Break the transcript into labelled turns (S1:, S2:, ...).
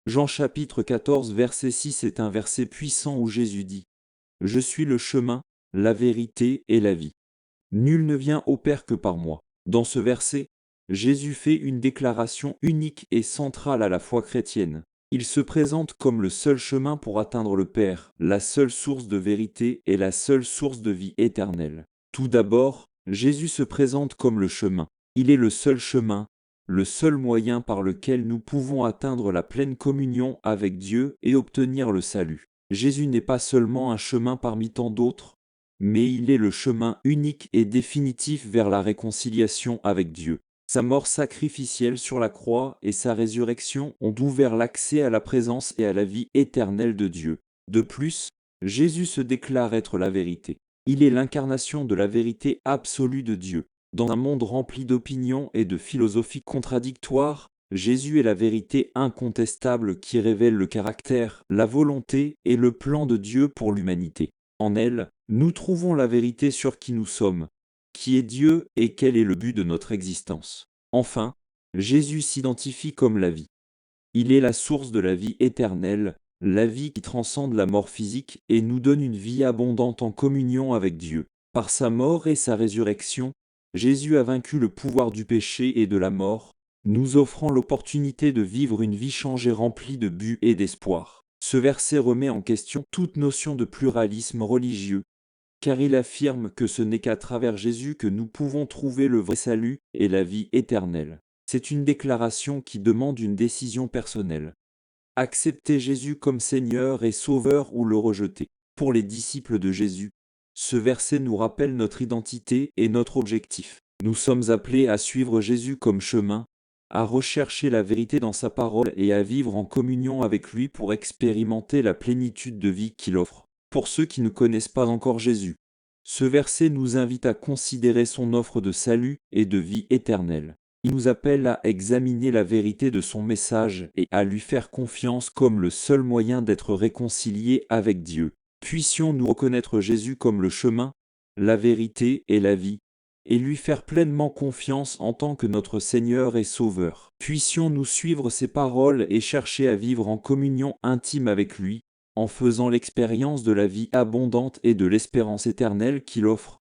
S1: Jean chapitre 14 verset 6 est un verset puissant où Jésus dit: Je suis le chemin, la vérité et la vie. Nul ne vient au Père que par moi. Dans ce verset, Jésus fait une déclaration unique et centrale à la foi chrétienne. Il se présente comme le seul chemin pour atteindre le Père, la seule source de vérité et la seule source de vie éternelle. Tout d'abord, Jésus se présente comme le chemin. Il est le seul chemin, le seul moyen par lequel nous pouvons atteindre la pleine communion avec Dieu et obtenir le salut. Jésus n'est pas seulement un chemin parmi tant d'autres, mais il est le chemin unique et définitif vers la réconciliation avec Dieu. Sa mort sacrificielle sur la croix et sa résurrection ont ouvert l'accès à la présence et à la vie éternelle de Dieu. De plus, Jésus se déclare être la vérité. Il est l'incarnation de la vérité absolue de Dieu. Dans un monde rempli d'opinions et de philosophies contradictoires, Jésus est la vérité incontestable qui révèle le caractère, la volonté et le plan de Dieu pour l'humanité. En elle, nous trouvons la vérité sur qui nous sommes, qui est Dieu et quel est le but de notre existence. Enfin, Jésus s'identifie comme la vie. Il est la source de la vie éternelle, la vie qui transcende la mort physique et nous donne une vie abondante en communion avec Dieu. Par sa mort et sa résurrection, Jésus a vaincu le pouvoir du péché et de la mort, nous offrant l'opportunité de vivre une vie changée remplie de but et d'espoir. Ce verset remet en question toute notion de pluralisme religieux, car il affirme que ce n'est qu'à travers Jésus que nous pouvons trouver le vrai salut et la vie éternelle. C'est une déclaration qui demande une décision personnelle. Accepter Jésus comme Seigneur et Sauveur ou le rejeter. Pour les disciples de Jésus, ce verset nous rappelle notre identité et notre objectif. Nous sommes appelés à suivre Jésus comme chemin, à rechercher la vérité dans sa parole et à vivre en communion avec lui pour expérimenter la plénitude de vie qu'il offre. Pour ceux qui ne connaissent pas encore Jésus, ce verset nous invite à considérer son offre de salut et de vie éternelle. Il nous appelle à examiner la vérité de son message et à lui faire confiance comme le seul moyen d'être réconcilié avec Dieu. Puissions-nous reconnaître Jésus comme le chemin, la vérité et la vie, et lui faire pleinement confiance en tant que notre Seigneur et Sauveur. Puissions-nous suivre ses paroles et chercher à vivre en communion intime avec lui, en faisant l'expérience de la vie abondante et de l'espérance éternelle qu'il offre.